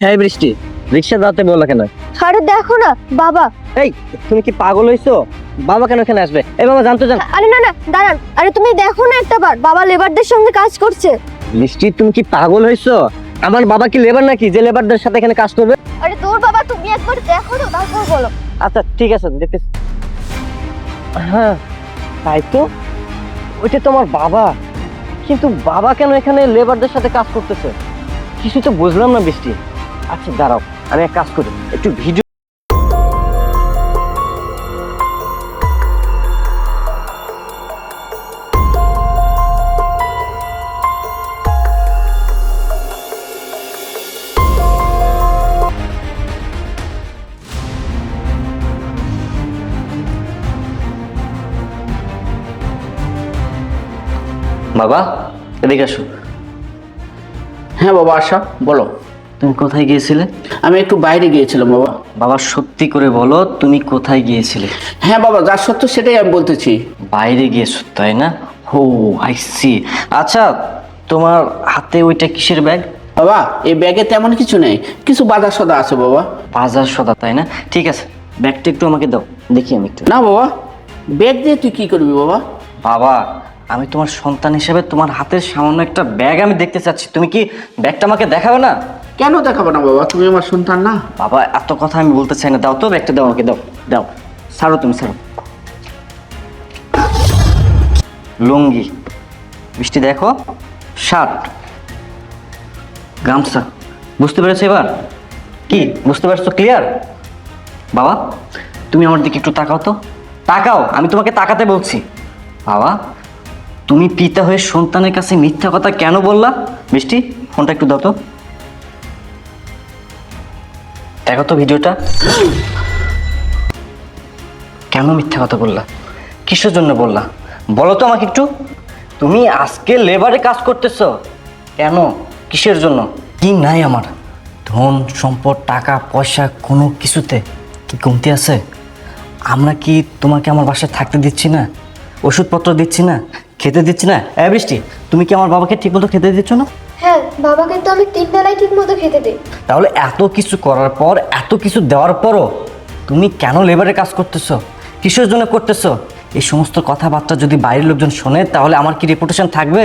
এই বৃষ্টি, রিক্সা দাঁড়াতে বললা কেন? আরে দেখো না বাবা। এই তুমি কি পাগল হইছো? বাবা কেন এখানে আসবে? এই বাবা জানতো জান। আরে না না দাঁড়ান, আরে তুমি দেখো না একটাবার, বাবা লেবারদের সঙ্গে কাজ করছে। বৃষ্টি তুমি কি পাগল হইছো? আমার বাবা কি লেবার নাকি যে লেবারদের সাথে এখানে কাজ করবে? আরে তোর বাবা, তুমি একবার দেখো তো, তারপর বলো। আচ্ছা ঠিক আছে দেখতেছি। হ্যাঁ তাই তো, ওইটা তোমার বাবা। কিন্তু বাবা কেন এখানে লেবারদের সাথে কাজ করতেছে? কিছু তো বুঝলাম না বৃষ্টি। আচ্ছা দাঁড়াও, আমি এক কাজ করি, একটু ভিডিও। বাবা এদিকে আসো। হ্যাঁ বাবা, আশা বলো। তুমি কোথায় গিয়েছিলে? আমি একটু বাইরে গিয়েছিলাম বাবা। বাবা সত্যি করে বলো, তুমি কোথায় গিয়েছিলে? হ্যাঁ বাবা, যা সত্য সেটাই আমি বলতেছি। বাইরে গিয়েছো তাই না? ও আই সি। আচ্ছা তোমার হাতে ওইটা কিসের ব্যাগ? বাবা এই ব্যাগে তেমন কিছু নেই, কিছু বাজার সদা আছে বাবা। বাজার সদা তাই না? ঠিক আছে, ব্যাগটা একটু আমাকে দাও, দেখি আমি একটু। না বাবা, ব্যাগ দিয়ে তুই কি করবি বাবা? বাবা আমি তোমার সন্তান হিসেবে তোমার হাতের সামান্য একটা ব্যাগ আমি দেখতে চাচ্ছি, তুমি কি ব্যাগটা আমাকে দেখাবে না? কেন দেখাবো না বাবা, তুমি আমার সন্তান না? বাবা এত কথা আমি বলতে চাই না, দাও তো ব্যাগটা, দাও আমাকে, দাও দাও। ছাড়ো তুমি, ছাড়ো। লুঙ্গি, বৃষ্টি দেখো, শার্ট, গামছা, বুঝতে পেরেছো এবার? কি বুঝতে পারছো? ক্লিয়ার? বাবা তুমি আমার দিকে একটু তাকাও তো, তাকাও, আমি তোমাকে তাকাতে বলছি। বাবা তুমি পিতা হয়ে সন্তানের কাছে মিথ্যা কথা কেন বললা? বৃষ্টি ফোনটা একটু দাও তো, দেখো তো ভিডিওটা। কেন মিথ্যা কথা বললা? কিসের জন্য বললা বলো তো আমাকে একটু। তুমি আজকে লেবারে কাজ করতেছো কেন? কিসের জন্য? কি নাই আমার? ধন সম্পদ টাকা পয়সা কোনো কিছুতে কি কমতি আছে? আমরা কি তোমাকে আমার বাসায় থাকতে দিচ্ছি না? ওষুধপত্র দিচ্ছি না? খেতে দিচ্ছি না? বৃষ্টি তুমি কি আমার বাবাকে ঠিকমতো খেতে দিচ্ছ না? হ্যাঁ, বাবাকে তো আমি 3 বেলায় ঠিক মতো খেতে দিই। তাহলে এত কিছু করার পর, এত কিছু দেওয়ার পরও তুমি কেন লেবারে কাজ করতেছো? কিসের জন্য করতেছো? এই সমস্ত কথাবার্তা যদি বাইরের লোকজন শোনে তাহলে আমার কি রেপুটেশন থাকবে?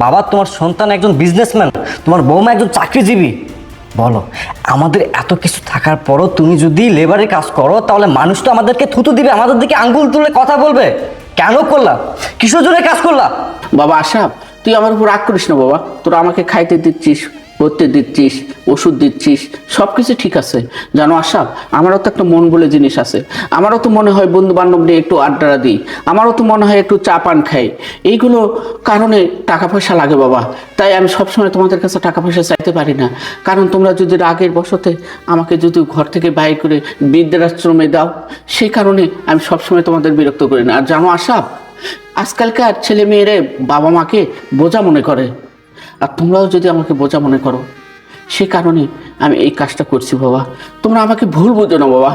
বাবা তোমার সন্তান একজন বিজনেসম্যান, তোমার বৌমা একজন চাকরিজীবী। বলো, আমাদের এত কিছু থাকার পরও তুমি যদি লেবারে কাজ করো তাহলে মানুষ তো আমাদেরকে থুতু দিবে, আমাদের দিকে আঙ্গুল তুলে কথা বলবে। কেন করলা? কিসের জন্য কাজ করলা? বাবা আশা, তুই আমার উপর রাগ করিস না বাবা। তোরা আমাকে খাইতে দিচ্ছিস, পড়তে দিচ্ছিস, ওষুধ দিচ্ছিস, সব কিছু ঠিক আছে। জানো আশা, আমারও তো একটা মন বলে জিনিস আছে। আমারও তো মনে হয় বন্ধু বান্ধব নিয়ে একটু আড্ডা দিই, আমারও তো মনে হয় একটু চা পান খাই। এইগুলো কারণে টাকা পয়সা লাগে বাবা। তাই আমি সবসময় তোমাদের কাছে টাকা পয়সা চাইতে পারি না। কারণ তোমরা যদি রাগের বশতে আমাকে যদি ঘর থেকে বাইর করে বৃদ্ধাশ্রমে দাও, সেই কারণে আমি সবসময় তোমাদের বিরক্ত করি না। আর জানো আশা, আজকালকার ছেলে মেয়েরা বাবা মাকে বোঝা মনে করে, আর তোমরাও যদি আমাকে বোঝা মনে করো, সে কারণে আমি এই কাজটা করছি বাবা। তোমরা আমাকে ভুল বোঝো না বাবা।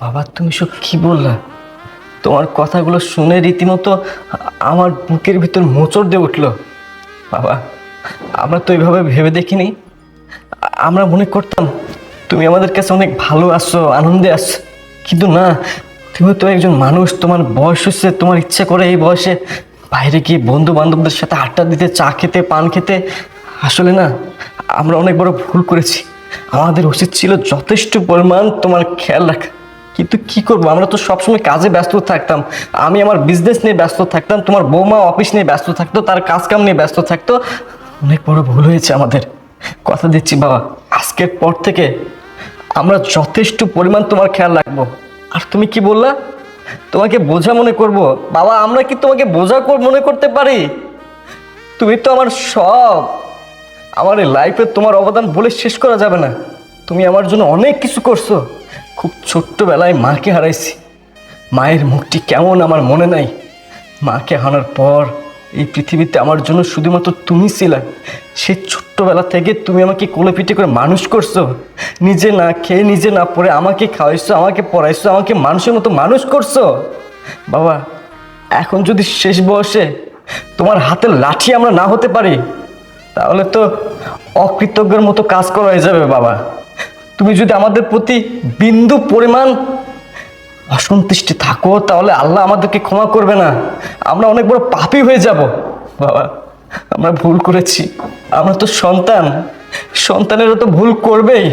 বাবা তুমি সব কি বললা? তোমার কথাগুলো শুনে রীতিমতো আমার বুকের ভিতর মোচড় দিয়ে উঠলো। বাবা আমরা তো এইভাবে ভেবে দেখিনি। আমরা মনে করতাম তুমি আমাদের কাছে অনেক ভালো আছো, আনন্দে আছো, কিন্তু না, তুমি তো একজন মানুষ, তোমার বয়স হচ্ছে, তোমার ইচ্ছে করে এই বয়সে বাইরে গিয়ে বন্ধু বান্ধবদের সাথে আড্ডা দিতে, চা খেতে, পান খেতে। আসলে না, আমরা অনেক বড় ভুল করেছি। আমাদের উচিত ছিল যথেষ্ট পরিমাণ তোমার খেয়াল রাখা, কিন্তু কি করবো, আমরা তো সবসময় কাজে ব্যস্ত থাকতাম। আমি আমার বিজনেস নিয়ে ব্যস্ত থাকতাম, তোমার বৌমা অফিস নিয়ে ব্যস্ত থাকতো, তার কাজ কাম নিয়ে ব্যস্ত থাকতো। অনেক বড় ভুল হয়েছে আমাদের। কথা দিচ্ছি বাবা, আজকের পর থেকে আমরা যথেষ্ট পরিমাণ তোমার খেয়াল রাখবো। আর তুমি কি বললা, তোমাকে বোঝা মনে করব? বাবা আমরা কি তোমাকে বোঝা মনে করতে পারি? তুমি তো আমার সব। আমার এই লাইফে তোমার অবদান বলে শেষ করা যাবে না। তুমি আমার জন্য অনেক কিছু করছো। খুব ছোট্টবেলায় মাকে হারাইছি, মায়ের মুখটি কেমন আমার মনে নাই। মাকে হারানোর পর এই পৃথিবীতে আমার জন্য শুধুমাত্র তুমি ছিলে। সেই ছোট্টবেলা থেকে তুমি আমাকে কোলে পিঠে করে মানুষ করছো, নিজে না খেয়ে নিজে না পড়ে আমাকে খাওয়াইছো, আমাকে পড়াইছো, আমাকে মানুষের মতো মানুষ করছো। বাবা এখন যদি শেষ বয়সে তোমার হাতের লাঠি আমরা না হতে পারি তাহলে তো অকৃতজ্ঞের মতো কাজ করা হয়ে যাবে বাবা। তুমি যদি আমাদের প্রতি বিন্দু পরিমাণ অসন্তুষ্টি থাকো তাহলে আল্লাহ আমাদেরকে ক্ষমা করবে না, আমরা অনেক বড় পাপী হয়ে যাব। বাবা, আমরা ভুল করেছি, আমরা তো সন্তান, সন্তানেরও তো ভুল করবেই।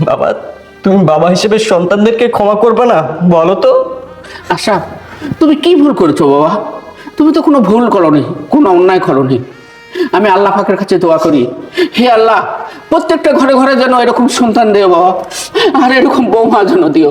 বাবা, তুমি বাবা হিসেবে সন্তানদেরকে ক্ষমা করবে না বলো তো? আশা, তুমি কি ভুল করেছো বাবা? তুমি তো কোনো ভুল করোনি, কোনো অন্যায় করোনি। আমি আল্লাহ পাকের কাছে দোয়া করি, হে আল্লাহ, প্রত্যেকটা ঘরে ঘরে যেন এরকম সন্তান দিও বাবা, আর এরকম বৌমা যেন দিও।